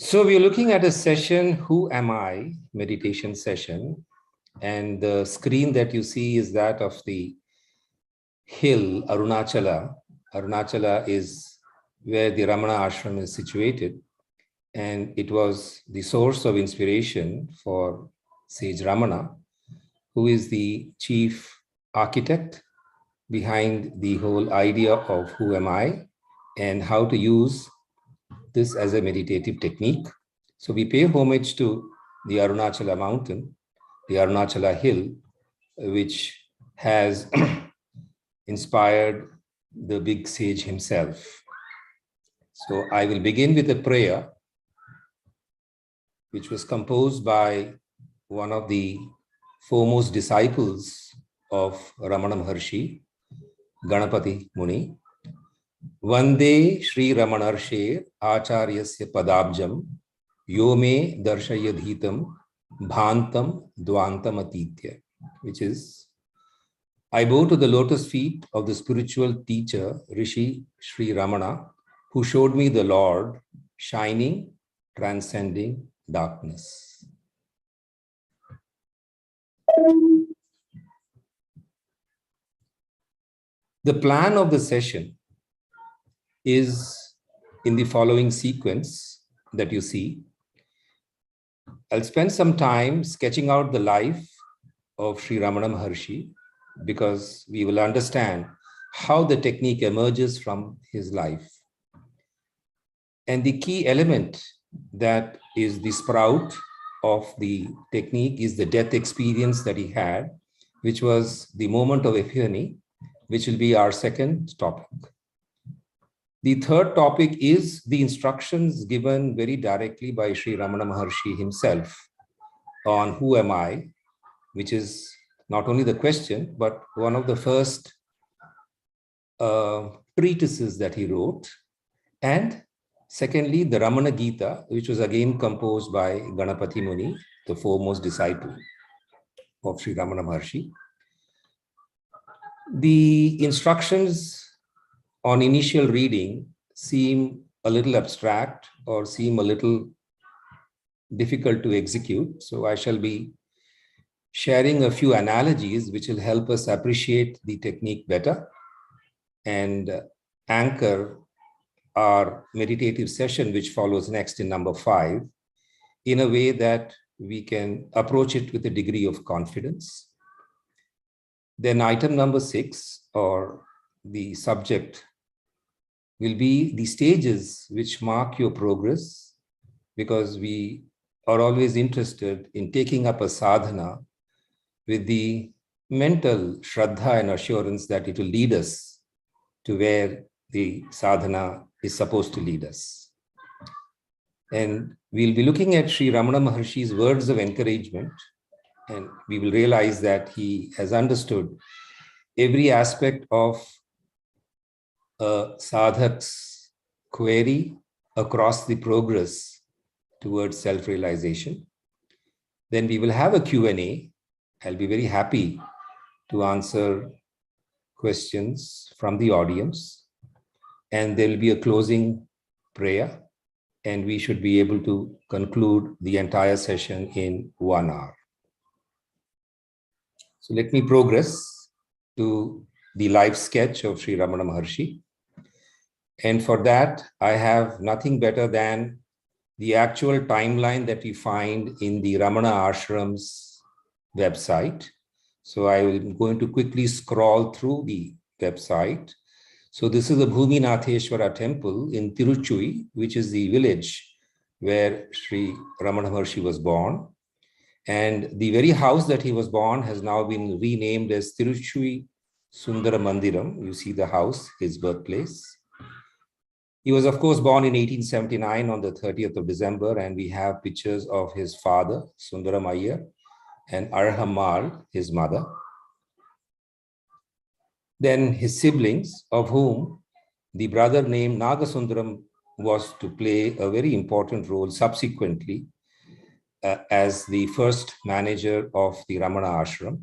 So we're looking at a session, Who Am I? Meditation session. And the screen that you see is that of the hill, Arunachala. Arunachala is where the Ramana ashram is situated. And it was the source of inspiration for Sage Ramana, who is the chief architect behind the whole idea of who am I and how to use this as a meditative technique. So we pay homage to the Arunachala mountain, the Arunachala hill, which has inspired the big sage himself. So I will begin with a prayer, which was composed by one of the foremost disciples of Ramana Maharshi, Ganapati Muni. Vande Shri Ramanarshe Acharyasya Padabjam Yome Darshayadhitam Bhantam Dvantam Atitya, which is, I bow to the lotus feet of the spiritual teacher, Rishi Sri Ramana, who showed me the Lord, shining, transcending darkness. The plan of the session is in the following sequence that you see. I'll spend some time sketching out the life of Sri Ramana Maharshi, because we will understand how the technique emerges from his life. And the key element that is the sprout of the technique is the death experience that he had, which was the moment of epiphany, which will be our second topic. The third topic is the instructions given very directly by Sri Ramana Maharshi himself on who am I, which is not only the question, but one of the first treatises that he wrote. And secondly, the Ramana Gita, which was again composed by Ganapati Muni, the foremost disciple of Sri Ramana Maharshi. The instructions on initial reading seem a little abstract or seem a little difficult to execute. So I shall be sharing a few analogies which will help us appreciate the technique better and anchor our meditative session, which follows next in number 5, in a way that we can approach it with a degree of confidence. Then item number 6, or the subject, will be the stages which mark your progress, because we are always interested in taking up a sadhana with the mental shraddha and assurance that it will lead us to where the sadhana is supposed to lead us. And we'll be looking at Sri Ramana Maharshi's words of encouragement, and we will realize that he has understood every aspect of a sadhak's query across the progress towards self-realization. Then we will have a Q&A. I'll be very happy to answer questions from the audience. And there will be a closing prayer, and we should be able to conclude the entire session in 1 hour. So let me progress to the life sketch of Sri Ramana Maharshi. And for that, I have nothing better than the actual timeline that we find in the Ramana Ashram's website. So I am going to quickly scroll through the website. So this is the Bhuminatheshwara temple in Tiruchui, which is the village where Sri Ramana Maharshi was born. And the very house that he was born has now been renamed as Tiruchui Sundara Mandiram. You see the house, his birthplace. He was, of course, born in 1879 on the 30th of December, and we have pictures of his father, Sundaram Iyer, and Arhammal, his mother. Then his siblings, of whom the brother named Nagasundaram was to play a very important role subsequently as the first manager of the Ramana Ashram.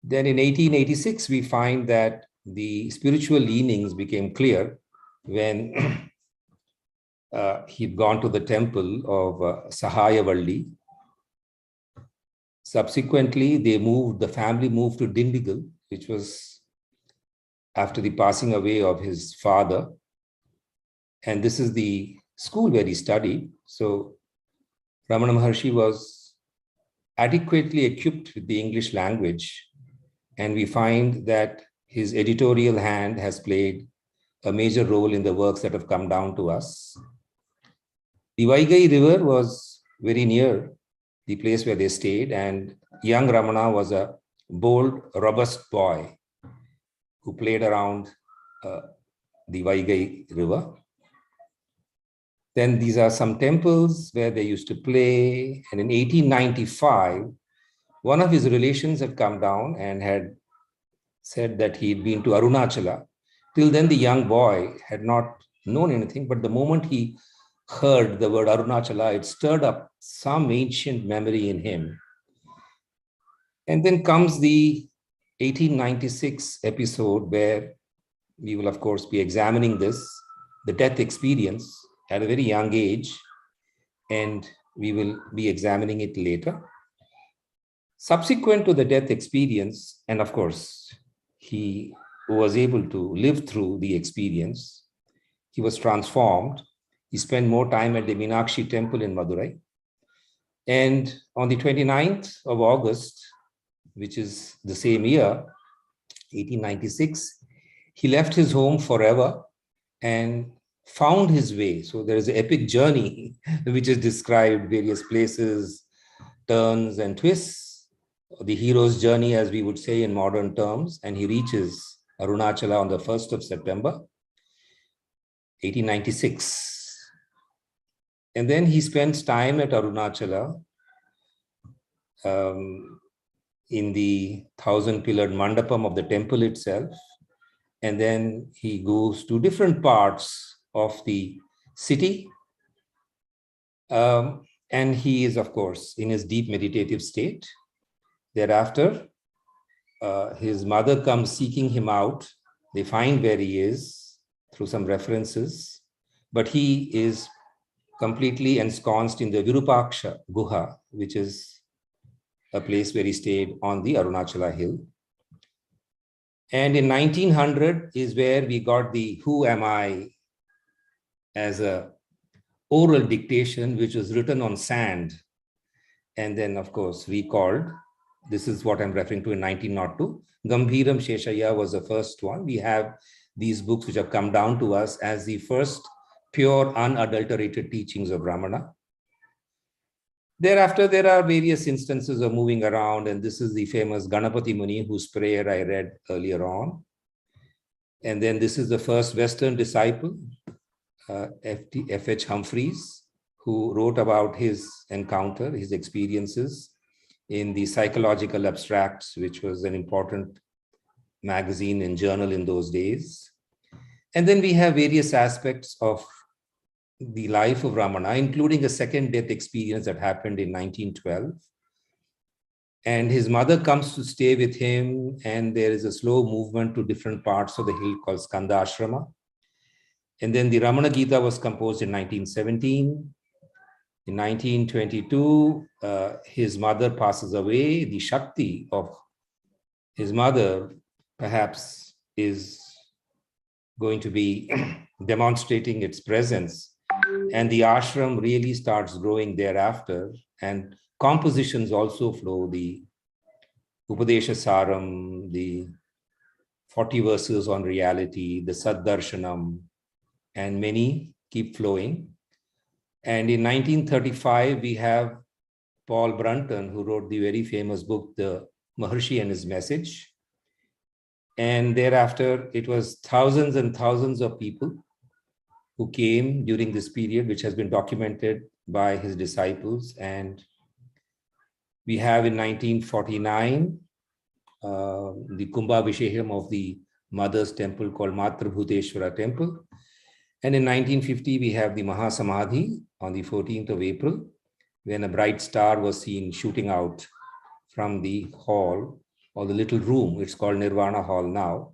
Then in 1886, we find that the spiritual leanings became clear when he'd gone to the temple of Sahayavalli. Subsequently, the family moved to Dindigul, which was after the passing away of his father. And this is the school where he studied. So Ramana Maharshi was adequately equipped with the English language. And we find that his editorial hand has played a major role in the works that have come down to us. The Vaigai River was very near the place where they stayed, and young Ramana was a bold, robust boy who played around the Vaigai River. Then these are some temples where they used to play. And in 1895, one of his relations had come down and had said that he'd been to Arunachala. Till then, the young boy had not known anything, but the moment he heard the word Arunachala, it stirred up some ancient memory in him. And then comes the 1896 episode where we will, of course, be examining this, the death experience at a very young age, and we will be examining it later. Subsequent to the death experience, and of course, he was able to live through the experience, he was transformed. He spent more time at the Meenakshi temple in Madurai. And on the 29th of August, which is the same year, 1896, he left his home forever and found his way. So there is an epic journey which is described, various places, turns and twists, the hero's journey, as we would say in modern terms, and he reaches Arunachala on the 1st of September, 1896. And then he spends time at Arunachala in the 1,000-pillared mandapam of the temple itself. And then he goes to different parts of the city. And he is, of course, in his deep meditative state. Thereafter, his mother comes seeking him out. They find where he is through some references, but he is completely ensconced in the Virupaksha Guha, which is a place where he stayed on the Arunachala hill. And in 1900 is where we got the Who Am I as a oral dictation, which was written on sand and then, of course, recalled. This is what I'm referring to in 1902. Gambhiram Sheshaya was the first one. We have these books which have come down to us as the first pure, unadulterated teachings of Ramana. Thereafter, there are various instances of moving around, and this is the famous Ganapati Muni, whose prayer I read earlier on. And then this is the first Western disciple, F.H. Humphreys, who wrote about his encounter, his experiences in the Psychological Abstracts, which was an important magazine and journal in those days. And then we have various aspects of the life of Ramana, including a second death experience that happened in 1912. And his mother comes to stay with him, and there is a slow movement to different parts of the hill called Skanda Ashrama. And then the Ramana Gita was composed in 1917. In 1922, his mother passes away. The Shakti of his mother perhaps is going to be demonstrating its presence. And the ashram really starts growing thereafter. And compositions also flow, the Upadesha Saram, the 40 verses on reality, the Saddarshanam, and many keep flowing. And in 1935, we have Paul Brunton, who wrote the very famous book, The Maharshi and His Message. And thereafter, it was thousands and thousands of people who came during this period, which has been documented by his disciples. And we have in 1949, the Kumbhabhishekam of the Mother's Temple called Matrabhuteshwara Temple. And in 1950, we have the Mahasamadhi on the 14th of April, when a bright star was seen shooting out from the hall or the little room. It's called Nirvana Hall now.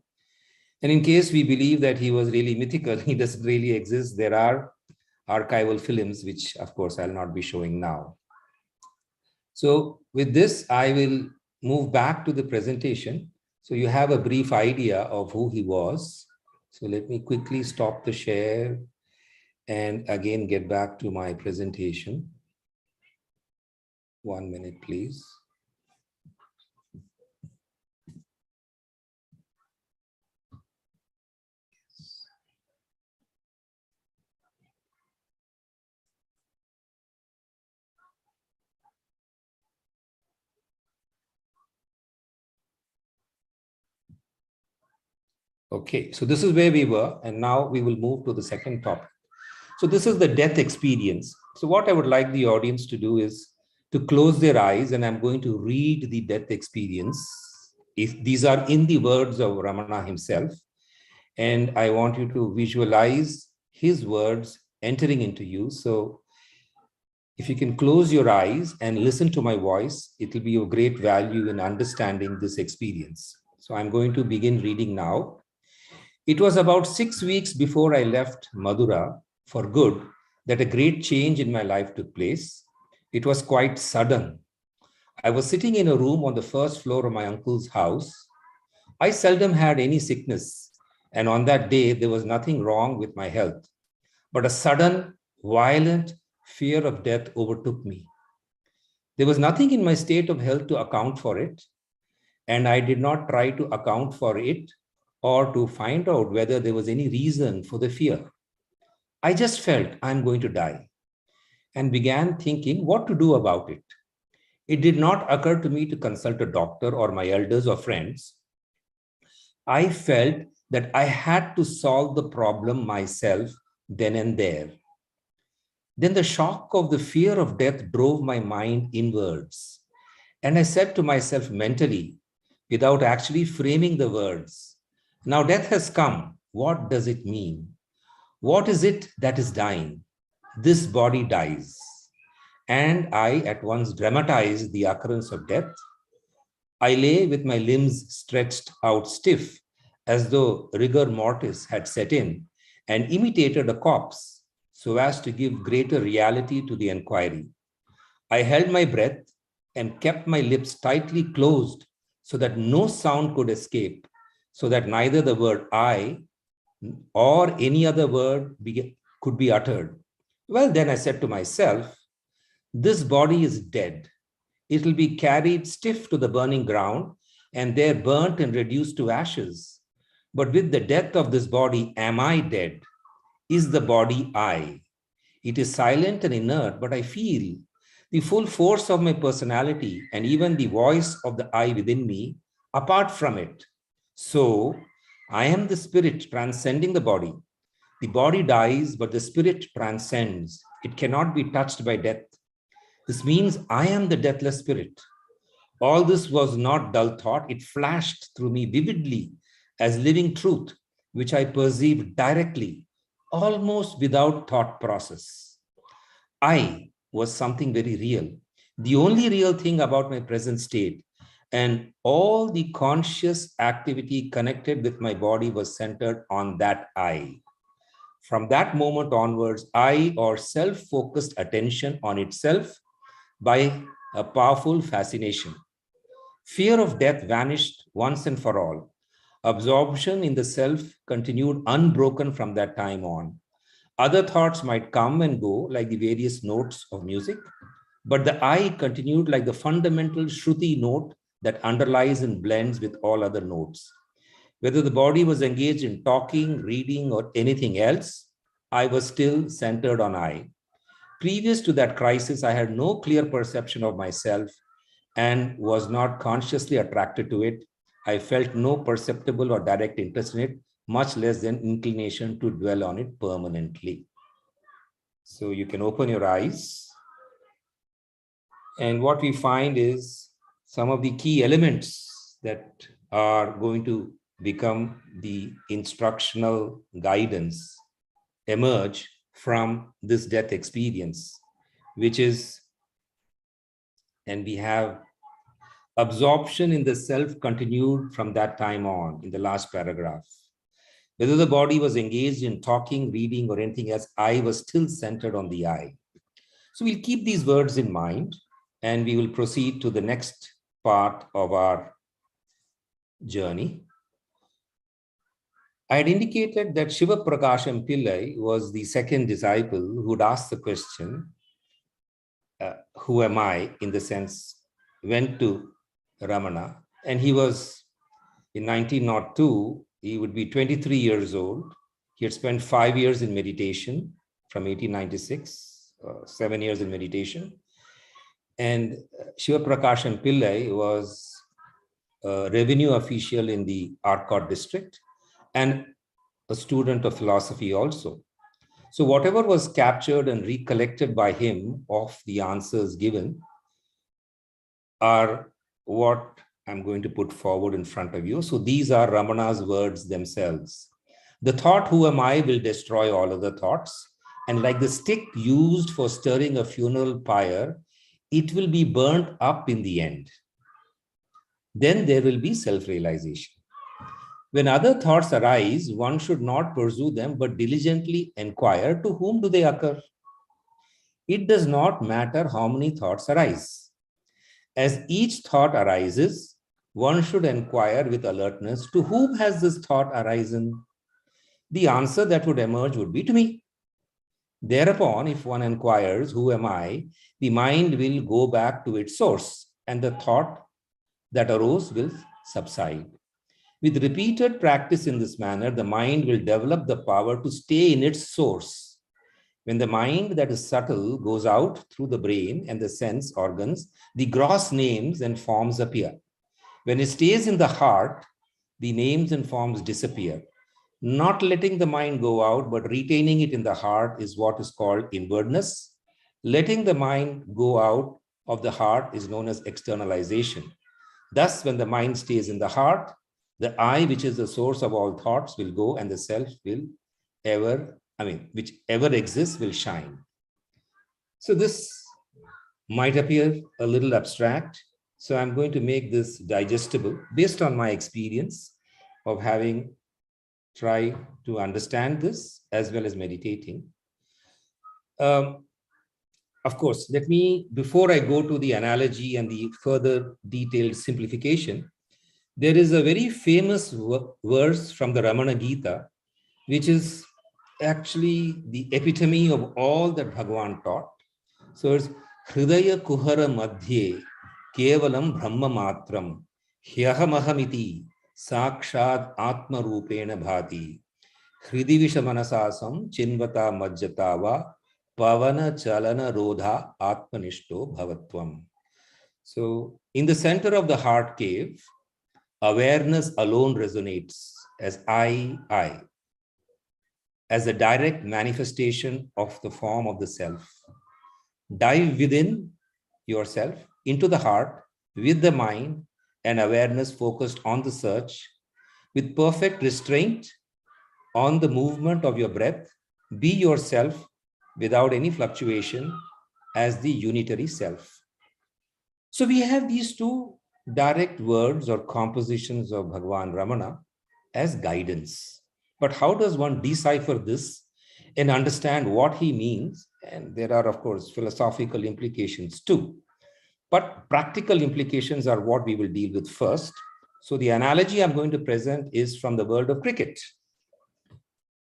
And in case we believe that he was really mythical, he doesn't really exist, there are archival films, which of course I'll not be showing now. So with this, I will move back to the presentation. So you have a brief idea of who he was. So let me quickly stop the share and again get back to my presentation. 1 minute, please. Okay, so this is where we were, and now we will move to the second topic. So this is the death experience. So what I would like the audience to do is to close their eyes, and I'm going to read the death experience. These are in the words of Ramana himself, and I want you to visualize his words entering into you. So if you can close your eyes and listen to my voice, it will be of great value in understanding this experience. So I'm going to begin reading now. It was about 6 weeks before I left Madura for good that a great change in my life took place. It was quite sudden. I was sitting in a room on the first floor of my uncle's house. I seldom had any sickness, and on that day, there was nothing wrong with my health. But a sudden, violent fear of death overtook me. There was nothing in my state of health to account for it, and I did not try to account for it or to find out whether there was any reason for the fear. I just felt I'm going to die and began thinking what to do about it. It did not occur to me to consult a doctor or my elders or friends. I felt that I had to solve the problem myself then and there. Then the shock of the fear of death drove my mind inwards. And I said to myself mentally, without actually framing the words, now death has come. What does it mean? What is it that is dying? This body dies. And I at once dramatized the occurrence of death. I lay with my limbs stretched out stiff, as though rigor mortis had set in, and imitated a corpse so as to give greater reality to the inquiry. I held my breath and kept my lips tightly closed so that no sound could escape, so that neither the word I or any other word could be uttered. Well, then I said to myself, this body is dead. It will be carried stiff to the burning ground and there burnt and reduced to ashes. But with the death of this body, am I dead? Is the body I? It is silent and inert, but I feel the full force of my personality and even the voice of the I within me apart from it. So I am the spirit transcending the body. The body dies, but the spirit transcends. It cannot be touched by death. This means I am the deathless spirit. All this was not dull thought. It flashed through me vividly as living truth, which I perceived directly, almost without thought process. I was something very real, the only real thing about my present state, and all the conscious activity connected with my body was centered on that I. From that moment onwards, I or self-focused attention on itself by a powerful fascination. Fear of death vanished once and for all. Absorption in the self continued unbroken from that time on. Other thoughts might come and go like the various notes of music, but the I continued like the fundamental Shruti note that underlies and blends with all other notes. Whether the body was engaged in talking, reading, or anything else, I was still centered on I. Previous to that crisis, I had no clear perception of myself and was not consciously attracted to it. I felt no perceptible or direct interest in it, much less than inclination to dwell on it permanently. So you can open your eyes. And what we find is some of the key elements that are going to become the instructional guidance emerge from this death experience, which is, and we have absorption in the self continued from that time on in the last paragraph. Whether the body was engaged in talking, reading, or anything else, I was still centered on the I. So we'll keep these words in mind, and we will proceed to the next part of our journey. I had indicated that Shiva Prakasham Pillai was the second disciple who'd asked the question, who am I, in the sense, went to Ramana, and he was in 1902, he would be 23 years old. He had spent 5 years in meditation from 1896, 7 years in meditation. And Shiva Prakasham Pillai was a revenue official in the Arcot district and a student of philosophy also. So whatever was captured and recollected by him of the answers given are what I'm going to put forward in front of you. So these are Ramana's words themselves. The thought, who am I, will destroy all other thoughts. And like the stick used for stirring a funeral pyre, it will be burnt up in the end. Then there will be self-realization. When other thoughts arise, one should not pursue them, but diligently inquire to whom do they occur. It does not matter how many thoughts arise. As each thought arises, one should inquire with alertness, to whom has this thought arisen? The answer that would emerge would be to me. Thereupon, if one inquires, who am I, the mind will go back to its source, and the thought that arose will subside. With repeated practice in this manner, the mind will develop the power to stay in its source. When the mind that is subtle goes out through the brain and the sense organs, the gross names and forms appear. When it stays in the heart, the names and forms disappear. Not letting the mind go out, but retaining it in the heart is what is called inwardness. Letting the mind go out of the heart is known as externalization. Thus, when the mind stays in the heart, the I, which is the source of all thoughts, will go, and the self will which ever exists, will shine. So this might appear a little abstract. So I'm going to make this digestible based on my experience of having tried to understand this as well as meditating. Of course, let me, before I go to the analogy and the further detailed simplification, there is a very famous verse from the Ramana Gita, which is actually the epitome of all that Bhagavan taught. So it's Hridaya Kuhara Madhye Kevalam Brahma Matram Hyahamahamiti Sakshad Atma Rupena Bhati Hridivisha Manasasam Chinvata Majjatava Pavana Chalana Rodha Atmanishto Bhavatvam. So in the center of the heart cave, awareness alone resonates as I, as a direct manifestation of the form of the self. Dive within yourself into the heart with the mind and awareness focused on the search, with perfect restraint on the movement of your breath. Be yourself without any fluctuation as the unitary self. So we have these two direct words or compositions of Bhagavan Ramana as guidance. But how does one decipher this and understand what he means? And there are, of course, philosophical implications too. But practical implications are what we will deal with first. So the analogy I'm going to present is from the world of cricket.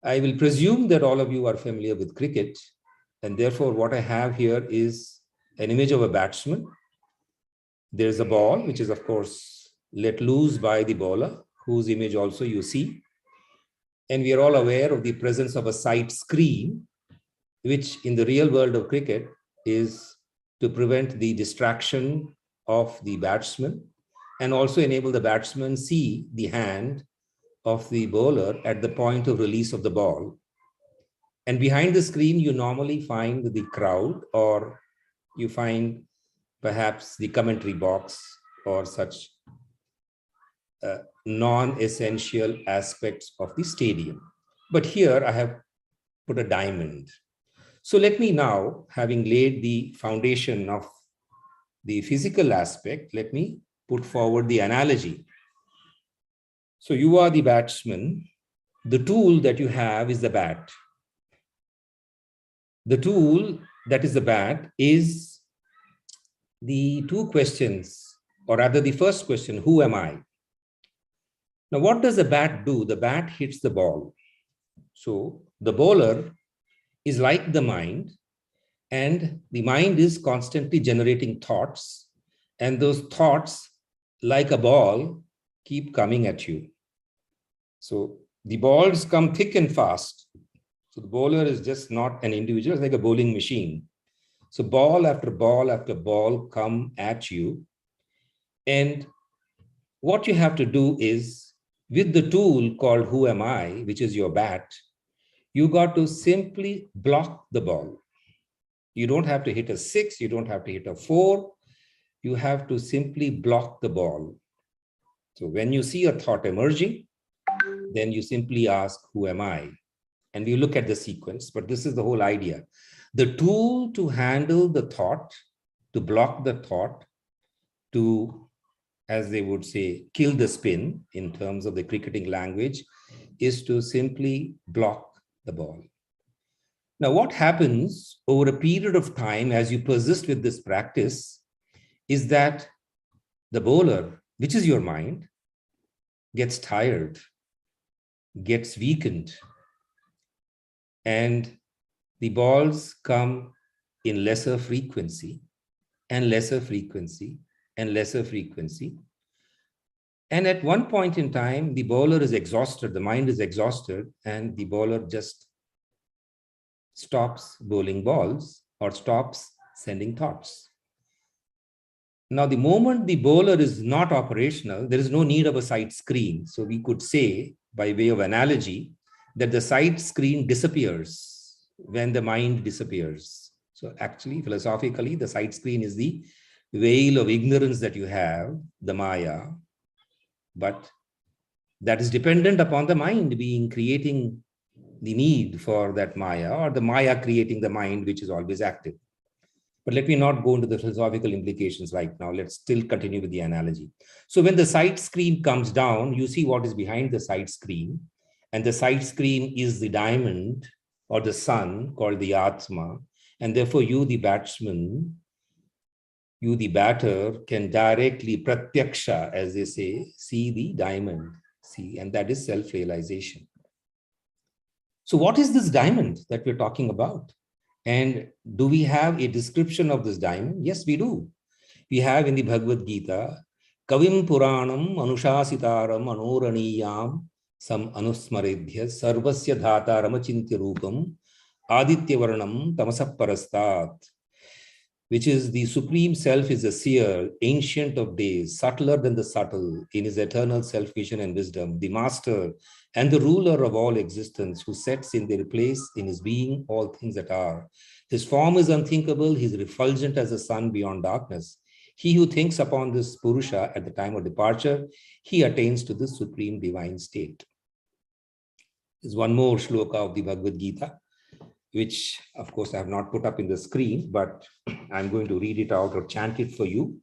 I will presume that all of you are familiar with cricket. And therefore, what I have here is an image of a batsman. There's a ball, which is, of course, let loose by the bowler, whose image also you see. And we are all aware of the presence of a side screen, which in the real world of cricket is to prevent the distraction of the batsman and also enable the batsman see the hand of the bowler at the point of release of the ball. And behind the screen, you normally find the crowd, or you find perhaps the commentary box or such non-essential aspects of the stadium. But here I have put a diamond. So let me now, having laid the foundation of the physical aspect, let me put forward the analogy. So you are the batsman The tool that you have is the bat. The tool that is the bat is the two questions, or rather the first question, who am I? Now, what does the bat do? The bat hits the ball. So the bowler is like the mind, and the mind is constantly generating thoughts, and those thoughts, like a ball, keep coming at you. So the balls come thick and fast. So the bowler is just not an individual, it's like a bowling machine. So ball after ball after ball come at you. And what you have to do is, with the tool called Who Am I, which is your bat, you got to simply block the ball. You don't have to hit a 6, you don't have to hit a 4. You have to simply block the ball. So when you see a thought emerging, then you simply ask, who am I? And we look at the sequence, but this is the whole idea. The tool to handle the thought, to block the thought, to, as they would say, kill the spin in terms of the cricketing language, is to simply block the ball. Now, what happens over a period of time as you persist with this practice is that the bowler, which is your mind, gets tired, gets weakened, and the balls come in lesser frequency and lesser frequency and lesser frequency. And at one point in time, the bowler is exhausted, the mind is exhausted, and the bowler just stops bowling balls or stops sending thoughts. Now, the moment the bowler is not operational, there is no need of a side screen. So we could say, by way of analogy, that the side screen disappears when the mind disappears. So actually, philosophically, the side screen is the veil of ignorance that you have, the Maya, but that is dependent upon the mind creating the need for that Maya, or the Maya creating the mind, which is always active. But let me not go into the philosophical implications right now. Let's still continue with the analogy. So when the side screen comes down, you see what is behind the side screen. And the side screen is the diamond or the sun called the Atma. And therefore you, the batsman, you, the batter, can directly, pratyaksha, as they say, see the diamond. See, and that is self-realization. So what is this diamond that we're talking about? And do we have a description of this diamond? Yes, we do. We have in the Bhagavad Gita, Kavim Puranam Anushasitaram Anoraniyam Sam Anusmaredhya Sarvasya Dhataram Achintya Rupam Aditya Varnam Tamasa Parastat, which is the Supreme Self is a seer, ancient of days, subtler than the subtle in his eternal self-vision and wisdom, the master and the ruler of all existence, who sets in their place in his being all things that are. His form is unthinkable, he is refulgent as the sun beyond darkness. He who thinks upon this Purusha at the time of departure, he attains to this supreme divine state. There's one more shloka of the Bhagavad Gita, which of course I have not put up in the screen, but I'm going to read it out or chant it for you.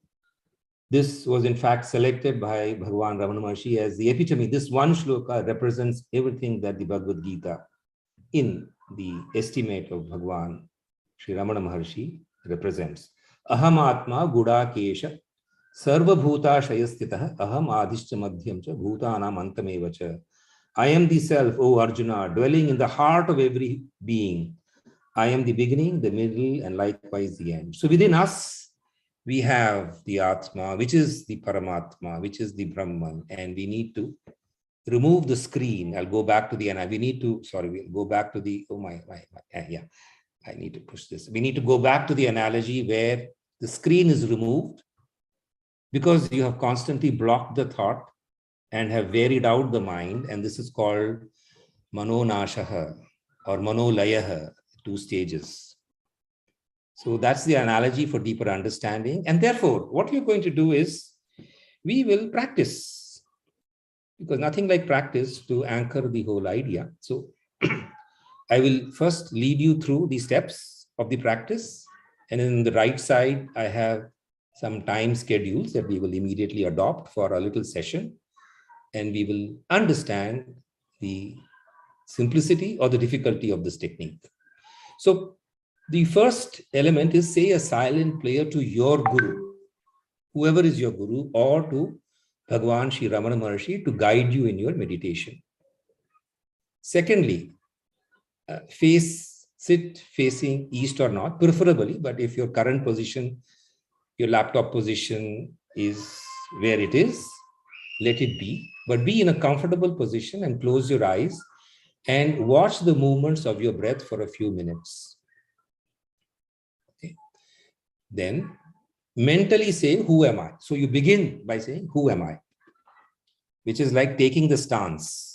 This was in fact selected by Bhagavan Ramana Maharshi as the epitome. This one shloka represents everything that the Bhagavad Gita, in the estimate of Bhagavan Sri Ramana Maharshi, represents. Aham Atma Gudakesha Sarva Bhuta Shayastitah Aham Adhishcha Madhyam Cha Bhutanam Antameva Cha. I am the self, O Arjuna, dwelling in the heart of every being. I am the beginning, the middle, and likewise the end. So within us, we have the Atma, which is the Paramatma, which is the Brahman, and we need to remove the screen. I'll go back to the, and we need to, sorry, we'll go back to the, yeah, I need to push this. We need to go back to the analogy where the screen is removed because you have constantly blocked the thought and have varied out the mind, and this is called Manonashaha or Manolayaha, 2 stages. So that's the analogy for deeper understanding. And therefore, what we're going to do is we will practice, because nothing like practice to anchor the whole idea. So I will first lead you through the steps of the practice. And in the right side, I have some time schedules that we will immediately adopt for a little session. And we will understand the simplicity or the difficulty of this technique. So the first element is say a silent prayer to your guru, whoever is your guru, or to Bhagwan Sri Ramana Maharshi to guide you in your meditation. Secondly, sit facing east or north, preferably, but if your current position, your laptop position is where it is, let it be, but be in a comfortable position and close your eyes and watch the movements of your breath for a few minutes. Okay. Then mentally say, who am I? So you begin by saying, who am I? Which is like taking the stance.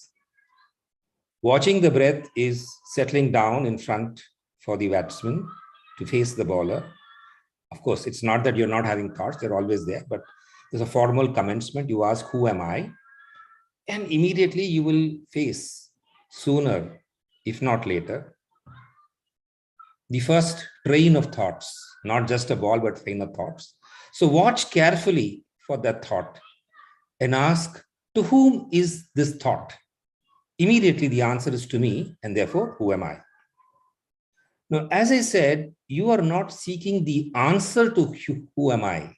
Watching the breath is settling down in front for the batsman to face the bowler. Of course, it's not that you're not having thoughts, they're always there, but there's a formal commencement. You ask, who am I? And immediately you will face sooner, if not later, the first train of thoughts, not just a ball, but train of thoughts. So watch carefully for that thought and ask, to whom is this thought? Immediately the answer is to me, and therefore, who am I? Now, as I said, you are not seeking the answer to who am I.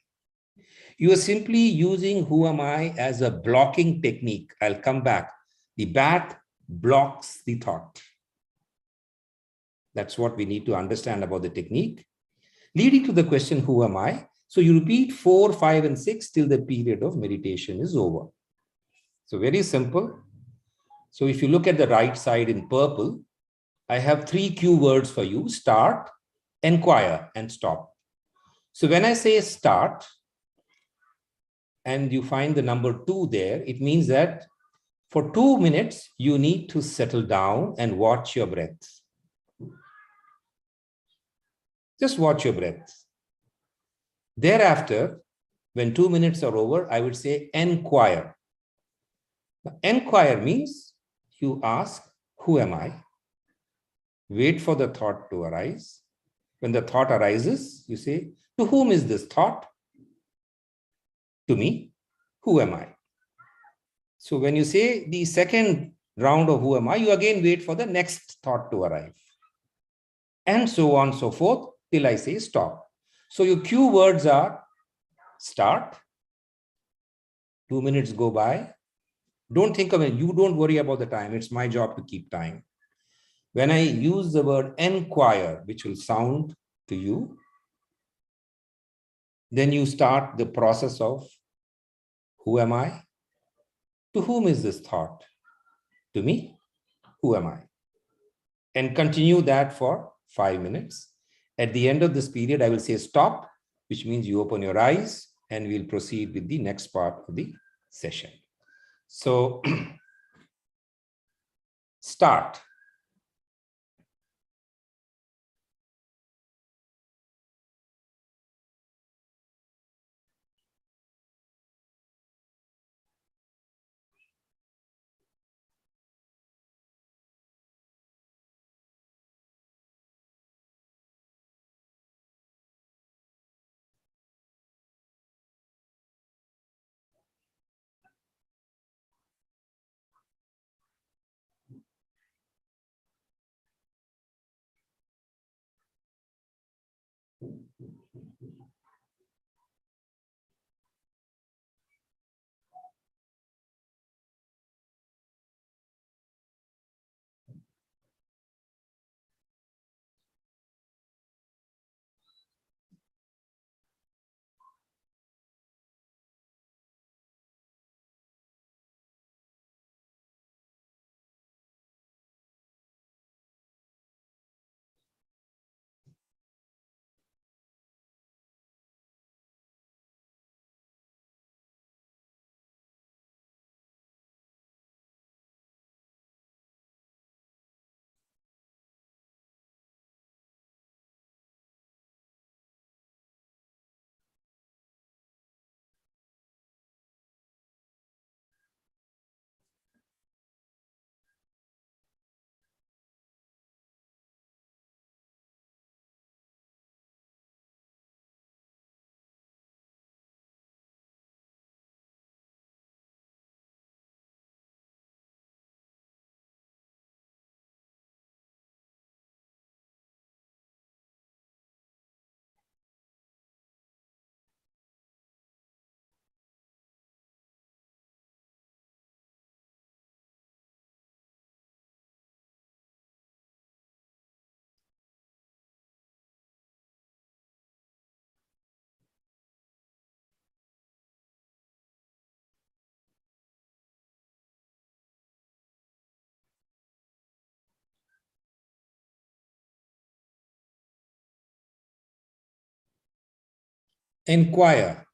You are simply using who am I as a blocking technique. I'll come back. The bat blocks the thought. That's what we need to understand about the technique. Leading to the question, who am I? So you repeat 4, 5, and 6 till the period of meditation is over. So very simple. So if you look at the right side in purple, I have 3 cue words for you: start, inquire, and stop. So when I say start, and you find the number 2 there, it means that for 2 minutes, you need to settle down and watch your breath. Just watch your breath. Thereafter, when 2 minutes are over, I would say inquire. Now, inquire means you ask, who am I? Wait for the thought to arise. When the thought arises, you say, to whom is this thought? To me. Who am I? So when you say the second round of who am I, you again wait for the next thought to arrive. And so on and so forth till I say stop. So your cue words are start. 2 minutes go by. Don't think of it. You don't worry about the time. It's my job to keep time. When I use the word inquire, which will sound to you, then you start the process of who am I? To whom is this thought? To me? Who am I? And continue that for 5 minutes. At the end of this period, I will say stop, which means you open your eyes, and we'll proceed with the next part of the session. So start. Inquire.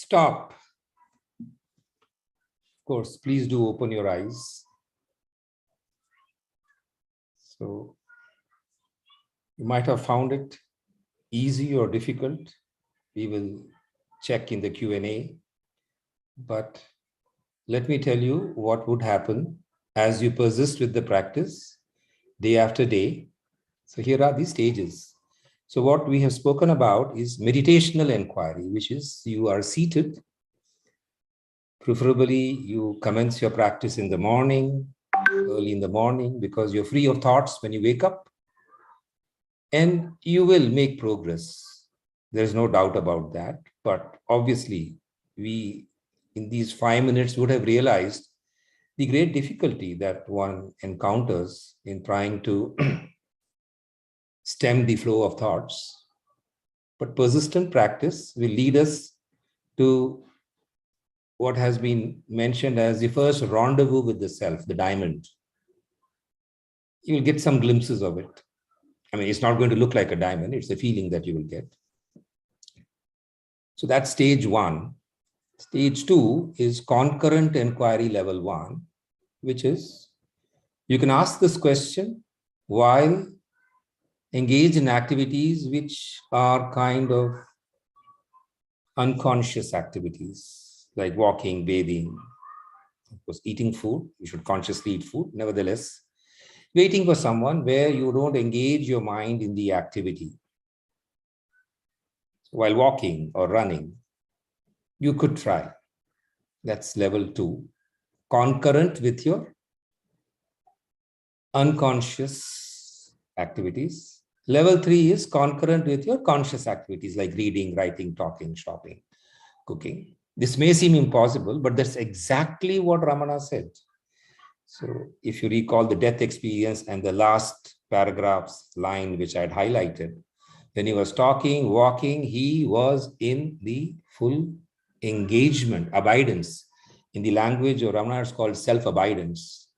stop. Of course, please do open your eyes. So you might have found it easy or difficult. We will check in the Q&A. But let me tell you what would happen as you persist with the practice day after day. So here are the stages. So what we have spoken about is meditational inquiry, which is you are seated. Preferably, you commence your practice in the morning, early in the morning, because you're free of thoughts when you wake up. And you will make progress. There's no doubt about that. But obviously, we, in these 5 minutes, would have realized the great difficulty that one encounters in trying to stem the flow of thoughts. But persistent practice will lead us to what has been mentioned as the first rendezvous with the self, the diamond. You will get some glimpses of it. I mean, it's not going to look like a diamond. It's a feeling that you will get. So that's stage 1. Stage 2 is concurrent inquiry level 1, which is you can ask this question while engaged in activities which are kind of unconscious activities, like walking, bathing, of course, eating food. You should consciously eat food. Nevertheless, waiting for someone where you don't engage your mind in the activity. While walking or running, you could try. That's level 2, concurrent with your unconscious activities. Level 3 is concurrent with your conscious activities like reading, writing, talking, shopping, cooking. This may seem impossible, but that's exactly what Ramana said. So if you recall the death experience and the last paragraph's line, which I had highlighted, when he was talking, walking, he was in the full engagement, abidance. In the language of Ramana, it's called self-abidance.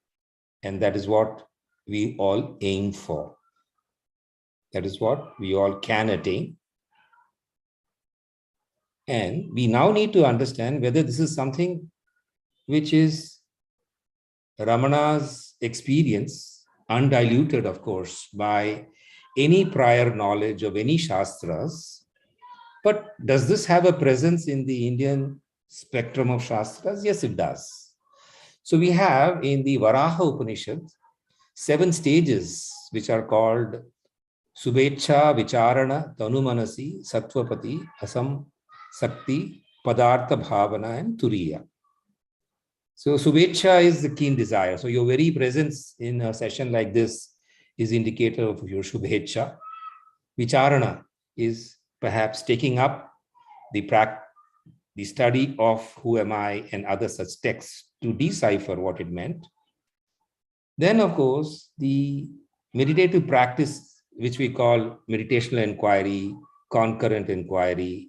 And that is what we all aim for. That is what we all can attain. And we now need to understand whether this is something which is Ramana's experience, undiluted, of course, by any prior knowledge of any Shastras. But does this have a presence in the Indian spectrum of Shastras? Yes, it does. So we have in the Varaha Upanishad 7 stages, which are called Subhecha, Vicharana, Tanumanasi, Sattvapati, Asam, Sakti, Padartha Bhavana, and Turiya. So Subhecha is the keen desire. So your very presence in a session like this is indicator of your Subhecha. Vicharana is perhaps taking up the study of Who Am I and other such texts to decipher what it meant. Then, of course, the meditative practice, which we call meditational inquiry, concurrent inquiry,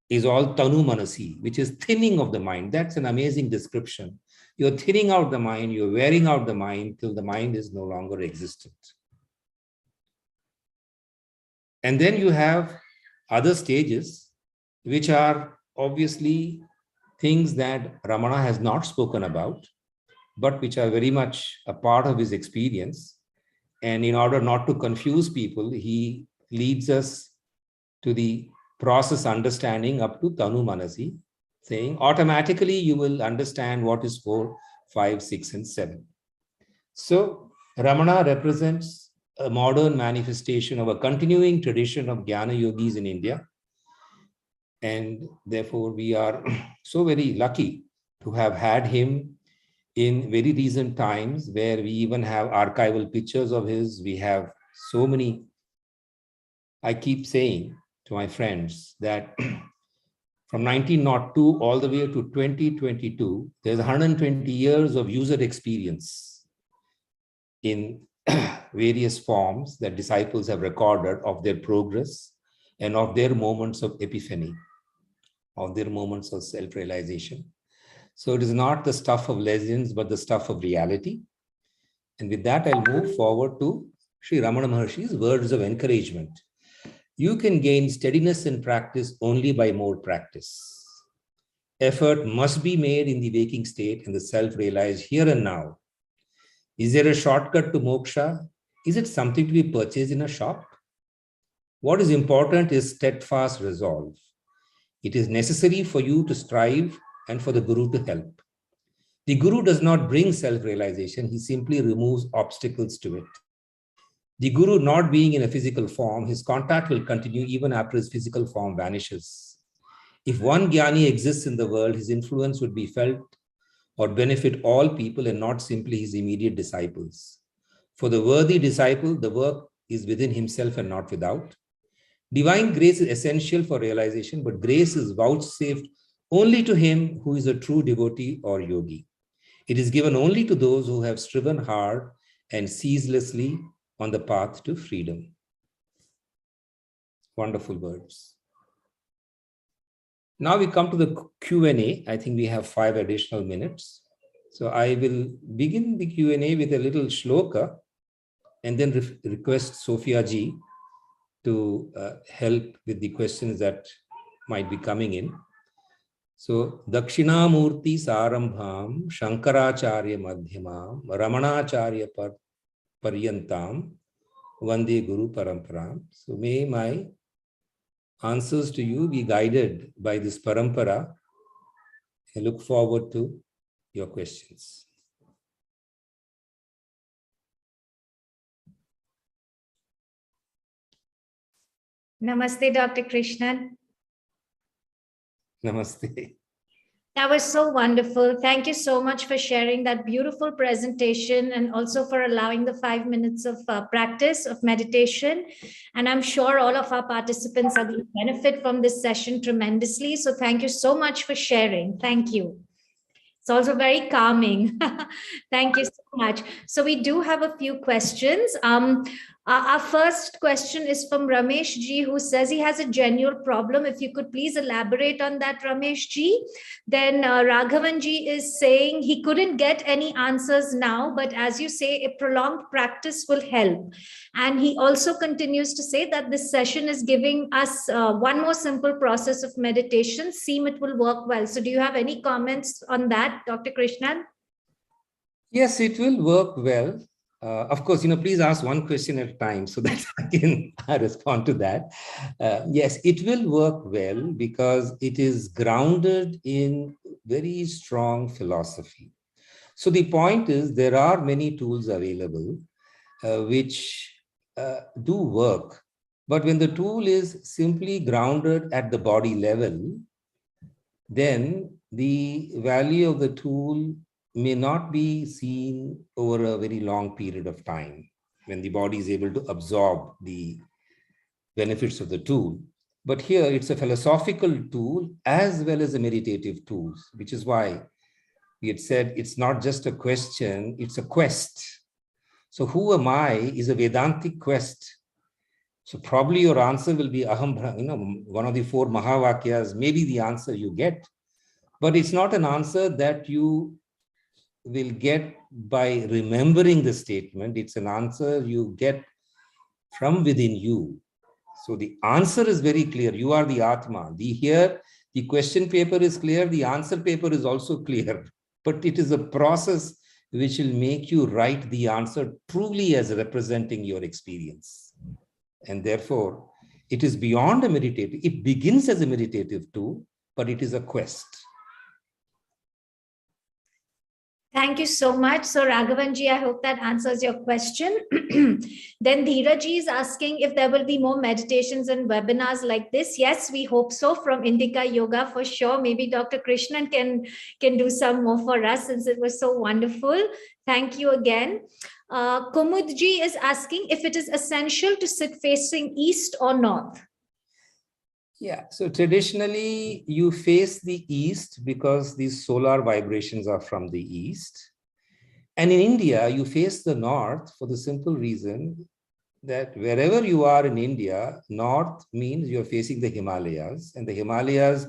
is all Tanu Manasi, which is thinning of the mind. That's an amazing description. You're thinning out the mind, you're wearing out the mind till the mind is no longer existent. And then you have other stages, which are obviously things that Ramana has not spoken about, but which are very much a part of his experience. And in order not to confuse people, he leads us to the process understanding up to Tanu Manasi, saying automatically you will understand what is 4, 5, 6, and 7. So Ramana represents a modern manifestation of a continuing tradition of Jnana Yogis in India. And therefore, we are so very lucky to have had him in very recent times, where we even have archival pictures of his. We have so many. I keep saying to my friends that from 1902 all the way to 2022, there's 120 years of user experience in various forms that disciples have recorded of their progress and of their moments of epiphany, of their moments of self-realization. So it is not the stuff of legends, but the stuff of reality. And with that, I'll move forward to Sri Ramana Maharshi's words of encouragement. You can gain steadiness in practice only by more practice. Effort must be made in the waking state and the self realized here and now. Is there a shortcut to moksha? Is it something to be purchased in a shop? What is important is steadfast resolve. It is necessary for you to strive and for the Guru to help. The Guru does not bring self-realization, he simply removes obstacles to it. The Guru not being in a physical form, his contact will continue even after his physical form vanishes. If one Jnani exists in the world, his influence would be felt or benefit all people and not simply his immediate disciples. For the worthy disciple, the work is within himself and not without. Divine grace is essential for realization, but grace is vouchsafed only to him who is a true devotee or yogi. It is given only to those who have striven hard and ceaselessly on the path to freedom. Wonderful words. Now we come to the Q&A. I think we have 5 additional minutes. So I will begin the Q&A with a little shloka and then request Sophia ji to help with the questions that might be coming in. So, Dakshinamurti Sarambham, Shankaracharya Madhyamam, Ramanacharya Paryantam, Vande Guru Paramparam. So, may my answers to you be guided by this parampara. I look forward to your questions. Namaste, Dr. Krishnan. Namaste. That was so wonderful. Thank you so much for sharing that beautiful presentation and also for allowing the 5 minutes of practice of meditation. And I'm sure all of our participants are going to benefit from this session tremendously. So thank you so much for sharing. Thank you. It's also very calming. Thank you so much. So we do have a few questions. Our first question is from Ramesh ji, who says he has a genuine problem. If you could please elaborate on that, Ramesh ji. Then Raghavan ji is saying he couldn't get any answers now, but as you say, a prolonged practice will help. And he also continues to say that this session is giving us one more simple process of meditation. Seem it will work well. So do you have any comments on that, Dr. Krishnan? Yes, it will work well. Of course, please ask one question at a time so that I can respond to that. Yes, it will work well because it is grounded in very strong philosophy. So the point is there are many tools available which do work. But when the tool is simply grounded at the body level, then the value of the tool may not be seen over a very long period of time when the body is able to absorb the benefits of the tool. But here it's a philosophical tool as well as a meditative tool, which is why we had said it's not just a question, it's a quest. So who am I is a Vedantic quest. So probably your answer will be Aham Brahma, one of the 4 Mahavakyas, maybe the answer you get. But it's not an answer that you will get by remembering the statement. It's an answer you get from within you. So the answer is very clear. You are the Atma. Here, the question paper is clear. The answer paper is also clear. But it is a process which will make you write the answer truly as representing your experience. And therefore, it is beyond a meditative. It begins as a meditative tool, but it is a quest. Thank you so much. So Raghavanji, I hope that answers your question. Then Dheeraji is asking if there will be more meditations and webinars like this. Yes, we hope so from Indica Yoga for sure. Maybe Dr. Krishnan can do some more for us since it was so wonderful. Thank you again. Kumudji is asking if it is essential to sit facing east or north. Yeah, so traditionally you face the east because these solar vibrations are from the east. And in India, you face the north for the simple reason that wherever you are in India, north means you're facing the Himalayas, and the Himalayas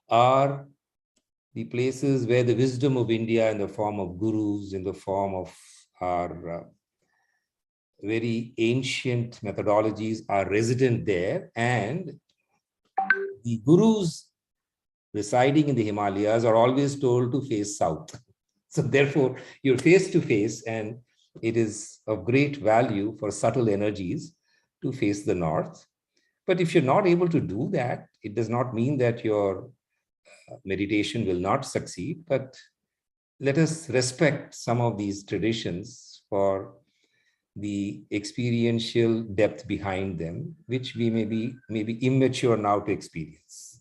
are the places where the wisdom of India in the form of gurus, in the form of our very ancient methodologies are resident there, and the gurus residing in the Himalayas are always told to face south. So therefore, you're face to face, and it is of great value for subtle energies to face the north. But if you're not able to do that, it does not mean that your meditation will not succeed. But let us respect some of these traditions for the experiential depth behind them, which we may be immature now to experience.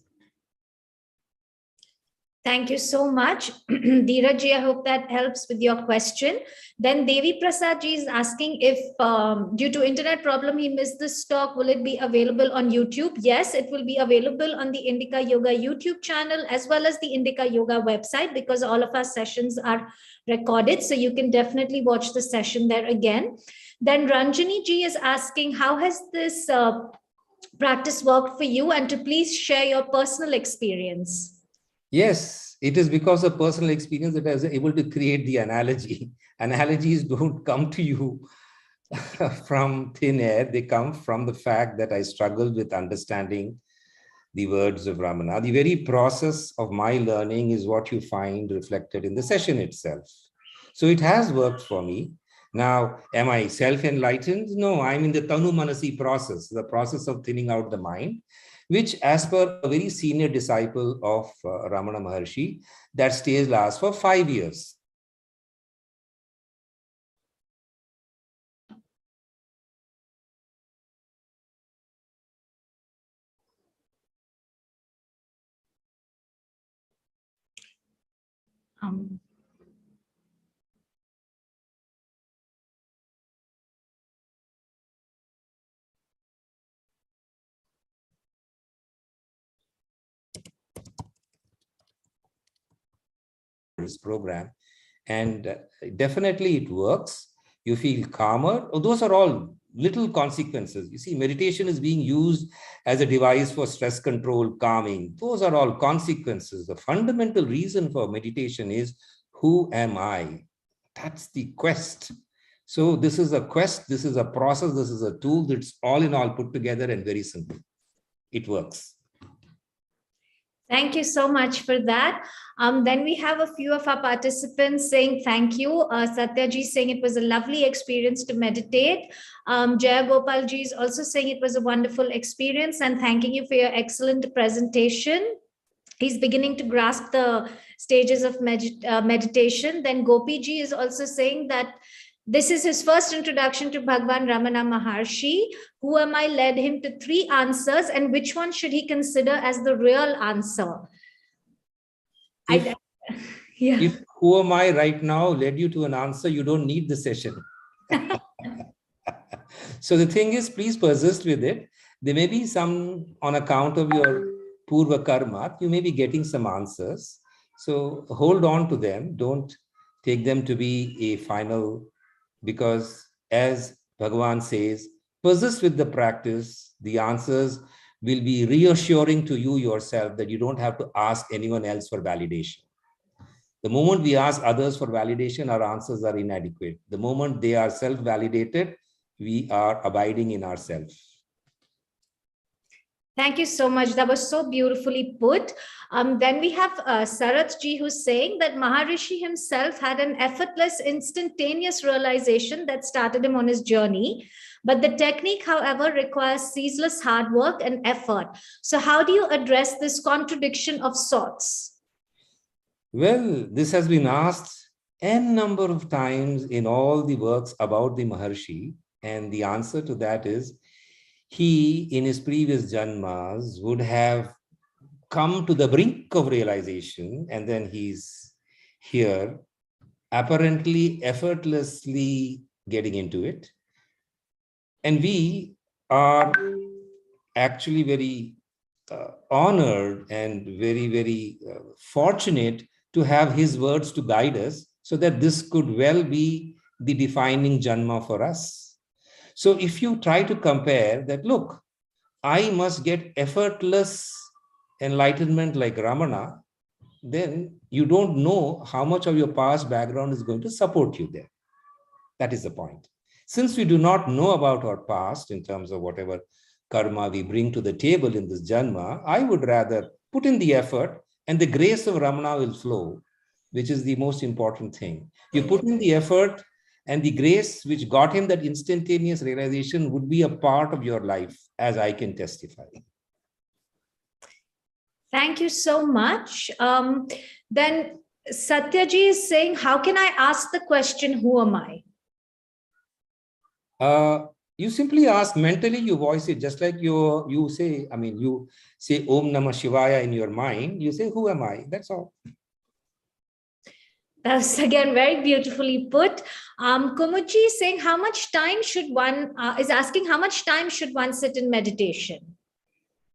Thank you so much. Dheeraj, I hope that helps with your question. Then Devi Prasad ji is asking if due to internet problem, he missed this talk. Will it be available on YouTube? Yes, it will be available on the Indica Yoga YouTube channel as well as the Indica Yoga website, because all of our sessions are recorded. So you can definitely watch the session there again. Then Ranjani ji is asking, how has this practice worked for you, and to please share your personal experience. Yes, it is because of personal experience that I was able to create the analogy. Analogies don't come to you from thin air. They come from the fact that I struggled with understanding the words of Ramana. The very process of my learning is what you find reflected in the session itself. So it has worked for me. Now, am I self-enlightened? No, I'm in the Tanu Manasi process, the process of thinning out the mind, which, as per a very senior disciple of Ramana Maharshi, that stage lasts for 5 years. This program, and definitely it works. You feel calmer. Oh, those are all little consequences. You see, meditation is being used as a device for stress control, calming. Those are all consequences. The fundamental reason for meditation is, who am I? That's the quest. So this is a quest, this is a process, this is a tool that's all in all put together and very simple. It works. Thank you so much for that. Then we have a few of our participants saying thank you. Satyaji saying it was a lovely experience to meditate. Jaya Gopal ji is also saying it was a wonderful experience and thanking you for your excellent presentation. He's beginning to grasp the stages of meditation. Then Gopi ji is also saying that this is his first introduction to Bhagwan Ramana Maharshi. Who am I led him to 3 answers, and which one should he consider as the real answer? If who am I right now led you to an answer, you don't need the session. So the thing is, please persist with it. There may be some, on account of your Purva Karma, you may be getting some answers. So hold on to them. Don't take them to be a final, because as Bhagavan says, persist with the practice. The answers will be reassuring to you yourself that you don't have to ask anyone else for validation. The moment we ask others for validation, our answers are inadequate. The moment they are self-validated, we are abiding in ourselves. Thank you so much. That was so beautifully put. Then we have Sarath ji, who's saying that Maharishi himself had an effortless, instantaneous realization that started him on his journey. But the technique, however, requires ceaseless hard work and effort. So how do you address this contradiction of sorts? Well, this has been asked n number of times in all the works about the Maharshi. And the answer to that is, he, in his previous janmas, would have come to the brink of realization, and then he's here, apparently effortlessly getting into it. And we are actually very honored and very, very fortunate to have his words to guide us, so that this could well be the defining janma for us. So if you try to compare that, look, I must get effortless enlightenment like Ramana, then you don't know how much of your past background is going to support you there. That is the point. Since we do not know about our past in terms of whatever karma we bring to the table in this janma, I would rather put in the effort and the grace of Ramana will flow, which is the most important thing. You put in the effort, and the grace which got him that instantaneous realization would be a part of your life, as I can testify. Thank you so much. Then Satyaji is saying, how can I ask the question, who am I? You simply ask mentally, you voice it, just like you say Om Namah Shivaya in your mind, you say, who am I? That's all. That's again very beautifully put. Kumuchi is saying, how much time should one, is asking how much time should one sit in meditation?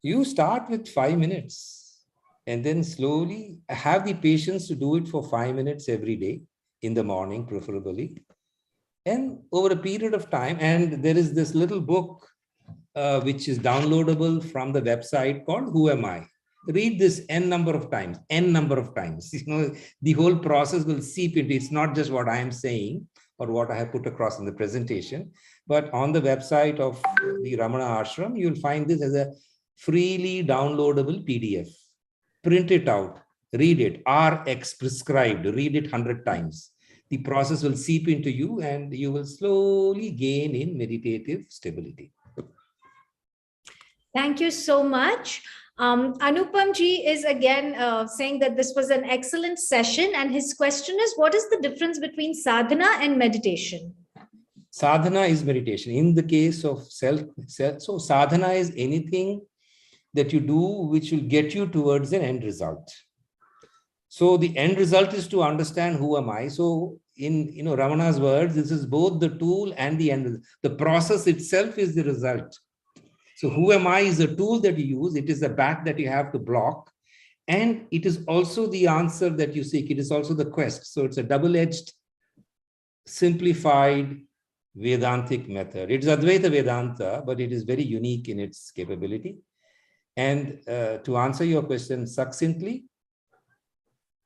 You start with 5 minutes and then slowly have the patience to do it for 5 minutes every day, in the morning preferably. And over a period of time, and there is this little book which is downloadable from the website called Who Am I? Read this n number of times. The whole process will seep into. It's not just what I am saying or what I have put across in the presentation, but on the website of the Ramana Ashram, you'll find this as a freely downloadable PDF. Print it out, read it, RX prescribed, read it 100 times. The process will seep into you and you will slowly gain in meditative stability. Thank you so much. Anupam ji is again saying that this was an excellent session, and his question is, what is the difference between sadhana and meditation? Sadhana is meditation. In the case of self, so sadhana is anything that you do which will get you towards an end result. So the end result is to understand who am I. So in Ramana's words, this is both the tool and the end. The process itself is the result. So who am I is a tool that you use. It is a bat that you have to block. And it is also the answer that you seek. It is also the quest. So it's a double-edged, simplified Vedantic method. It's Advaita Vedanta, but it is very unique in its capability. And to answer your question succinctly,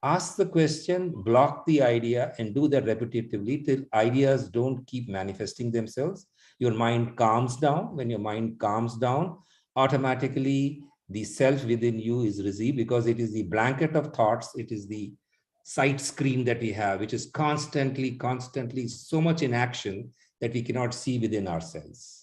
ask the question, block the idea, and do that repetitively till ideas don't keep manifesting themselves. Your mind calms down. When your mind calms down, automatically the self within you is received, because it is the blanket of thoughts. It is the sight screen that we have, which is constantly so much in action that we cannot see within ourselves.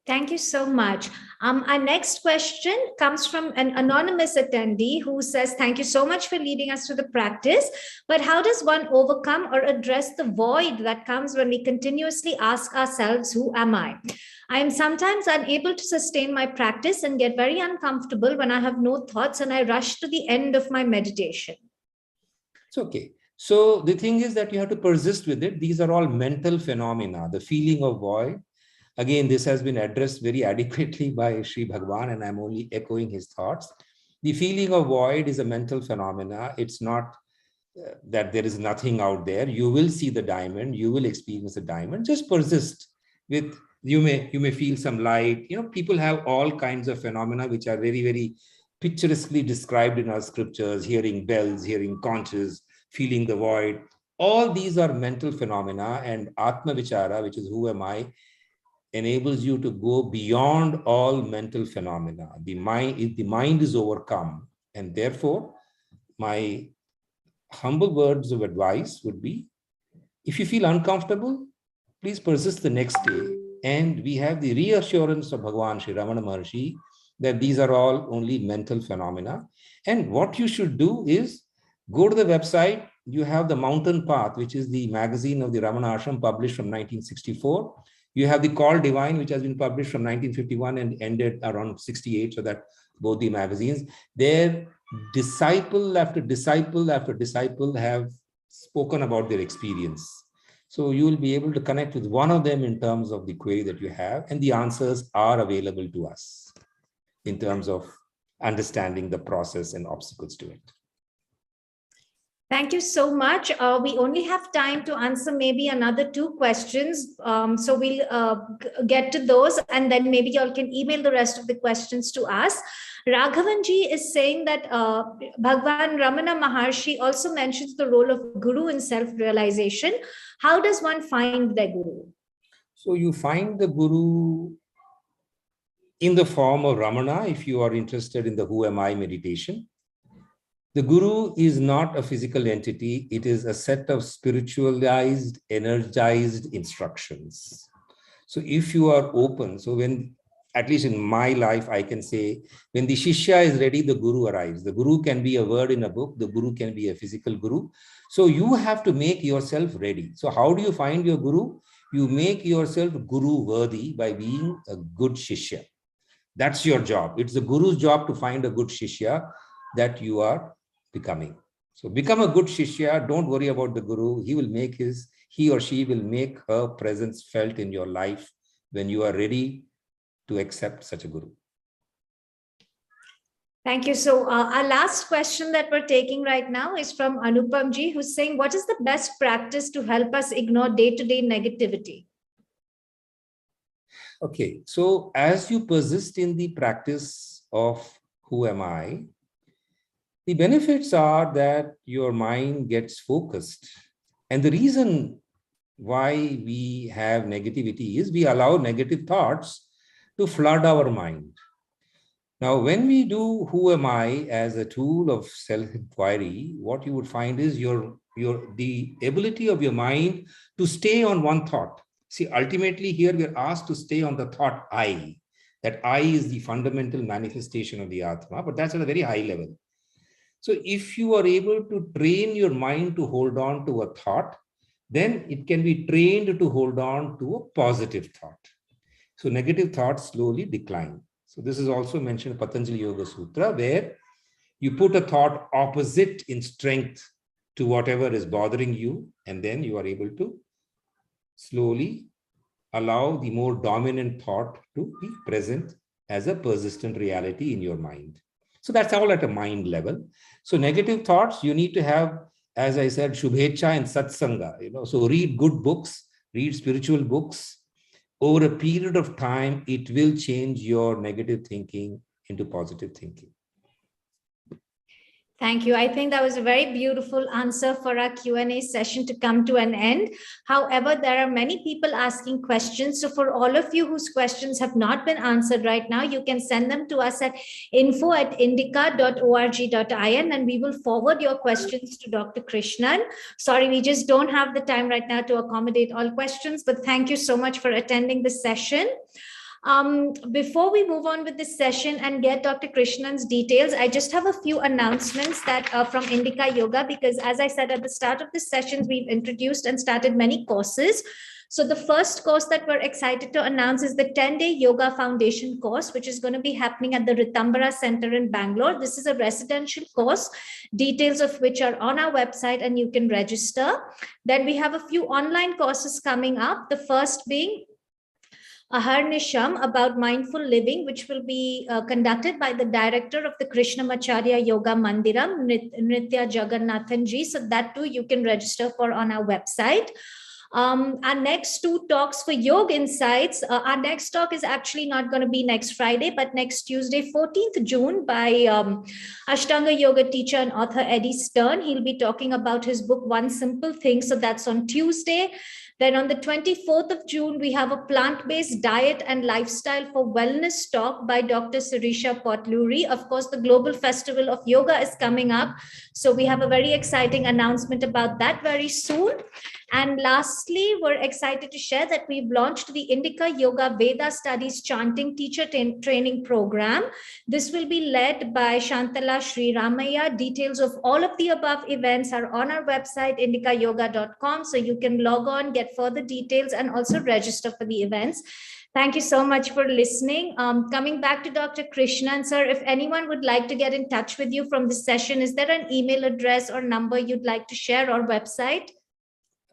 Thank you so much. Our next question comes from an anonymous attendee who says, thank you so much for leading us to the practice, but how does one overcome or address the void that comes when we continuously ask ourselves, who am I? I am sometimes unable to sustain my practice and get very uncomfortable when I have no thoughts and I rush to the end of my meditation. It's okay. So the thing is that you have to persist with it. These are all mental phenomena, the feeling of void. Again, this has been addressed very adequately by Sri Bhagavan, and I'm only echoing his thoughts. The feeling of void is a mental phenomena. It's not that there is nothing out there. You will see the diamond. You will experience the diamond. Just persist with, you may feel some light. People have all kinds of phenomena which are very, very picturesquely described in our scriptures, hearing bells, hearing conches, feeling the void. All these are mental phenomena, and Atma Vichara, which is who am I, enables you to go beyond all mental phenomena. The mind is overcome, and therefore my humble words of advice would be, if you feel uncomfortable, please persist the next day. And we have the reassurance of Bhagavan Sri Ramana Maharshi that these are all only mental phenomena. And what you should do is go to the website. You have the Mountain Path, which is the magazine of the Ramana Ashram, published from 1964. You have the Call Divine, which has been published from 1951 and ended around 68, so that both the magazines, their disciple after disciple after disciple have spoken about their experience. So you will be able to connect with one of them in terms of the query that you have, and the answers are available to us in terms of understanding the process and obstacles to it. Thank you so much. We only have time to answer maybe another 2 questions. So we'll get to those, and then maybe you all can email the rest of the questions to us. Raghavanji is saying that Bhagavan Ramana Maharshi also mentions the role of Guru in self-realization. How does one find their Guru? So you find the Guru in the form of Ramana, if you are interested in the Who Am I meditation. The Guru is not a physical entity. It is a set of spiritualized, energized instructions. So if you are open, so when, at least in my life, I can say, when the Shishya is ready, the Guru arrives. The Guru can be a word in a book. The Guru can be a physical Guru. So you have to make yourself ready. So how do you find your Guru? You make yourself Guru worthy by being a good Shishya. That's your job. It's the Guru's job to find a good Shishya that you are becoming. So become a good Shishya. Don't worry about the Guru. He or she will make her presence felt in your life when you are ready to accept such a Guru. Thank you. So our last question that we're taking right now is from Anupam ji, who's saying, what is the best practice to help us ignore day-to-day negativity? Okay, so as you persist in the practice of Who Am I, the benefits are that your mind gets focused. And the reason why we have negativity is we allow negative thoughts to flood our mind. Now, when we do Who Am I as a tool of self-inquiry, what you would find is the ability of your mind to stay on one thought. See, ultimately here we are asked to stay on the thought I. That I is the fundamental manifestation of the Atma, but that's at a very high level. So if you are able to train your mind to hold on to a thought, then it can be trained to hold on to a positive thought. So negative thoughts slowly decline. So this is also mentioned in Patanjali Yoga Sutra, where you put a thought opposite in strength to whatever is bothering you, and then you are able to slowly allow the more dominant thought to be present as a persistent reality in your mind. So that's all at a mind level. So negative thoughts, you need to have, as I said, Shubhecha and Satsanga. So read good books, read spiritual books. Over a period of time, it will change your negative thinking into positive thinking. Thank you. I think that was a very beautiful answer for our Q&A session to come to an end. However, there are many people asking questions. So for all of you whose questions have not been answered right now, you can send them to us at info@indica.org.in and we will forward your questions to Dr. Krishnan. Sorry, we just don't have the time right now to accommodate all questions, but thank you so much for attending this session. Before we move on with this session and get Dr. Krishnan's details, I just have a few announcements that are from Indica Yoga, because as I said at the start of this session, we've introduced and started many courses. So the first course that we're excited to announce is the 10-day Yoga Foundation course, which is going to be happening at the Ritambara Center in Bangalore. This is a residential course, details of which are on our website and you can register. Then we have a few online courses coming up. The first being Aharnisham about mindful living, which will be conducted by the director of the Krishnamacharya Yoga Mandiram, Nritya Jagannathan ji. So that too you can register for on our website. Our next two talks for Yoga Insights. Our next talk is actually not going to be next Friday, but next Tuesday, 14th June by Ashtanga Yoga teacher and author Eddie Stern. He'll be talking about his book, One Simple Thing. So that's on Tuesday. Then on the 24th of June, we have a plant-based diet and lifestyle for wellness talk by Dr. Sirisha Potluri. Of course, the Global Festival of Yoga is coming up. So we have a very exciting announcement about that very soon. And lastly, we're excited to share that we've launched the Indica Yoga Veda Studies Chanting Teacher Training Program. This will be led by Shantala Sri Ramaya. Details of all of the above events are on our website, indicayoga.com. So you can log on, get further details, and also register for the events. Thank you so much for listening. Coming back to Dr. Krishnan, sir, if anyone would like to get in touch with you from this session, is there an email address or number you'd like to share, or website?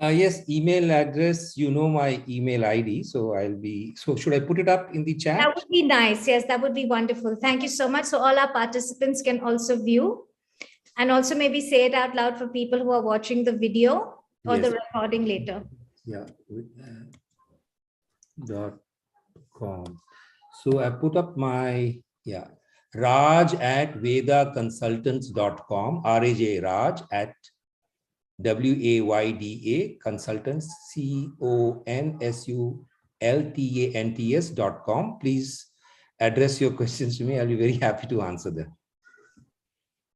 Yes, email address, my email ID. So should I put it up in the chat? That would be nice. Yes, that would be wonderful. Thank you so much. So all our participants can also view and also maybe say it out loud for people who are watching the video or the recording later. Yeah. .com. So I put up my, Raj@vedaconsultants.com, R-A-J, Raj at WAYDA consultants, CONSULTANTS.com. Please address your questions to me, I'll be very happy to answer them.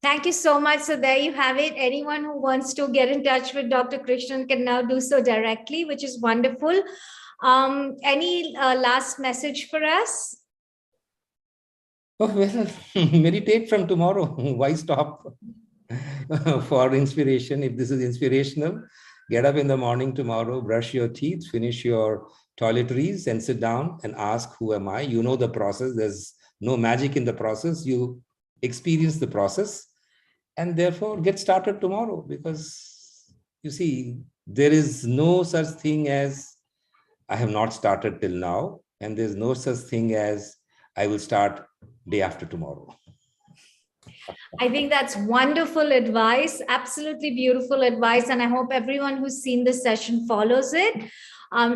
Thank you so much. So there you have it. Anyone who wants to get in touch with Dr. Krishnan can now do so directly, which is wonderful. Any last message for us? Oh, well, meditate from tomorrow. Why stop? For inspiration, if this is inspirational, get up in the morning tomorrow, brush your teeth, finish your toiletries, and sit down and ask, who am I? You know the process. There's no magic in the process. You experience the process, and therefore get started tomorrow, because you see, there is no such thing as I have not started till now, and there's no such thing as I will start day after tomorrow. I think that's wonderful advice, absolutely beautiful advice. And I hope everyone who's seen this session follows it.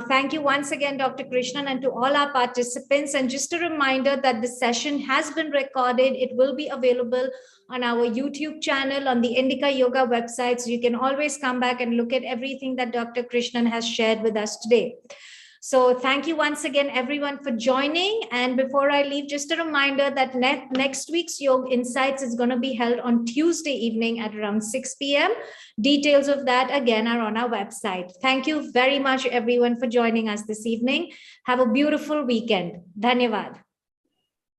Thank you once again, Dr. Krishnan, and to all our participants. And just a reminder that the session has been recorded. It will be available on our YouTube channel, on the Indica Yoga website. So you can always come back and look at everything that Dr. Krishnan has shared with us today. So thank you once again, everyone, for joining. And before I leave, just a reminder that next week's Yoga Insights is going to be held on Tuesday evening at around 6 p.m. Details of that, again, are on our website. Thank you very much, everyone, for joining us this evening. Have a beautiful weekend. Dhanyavad.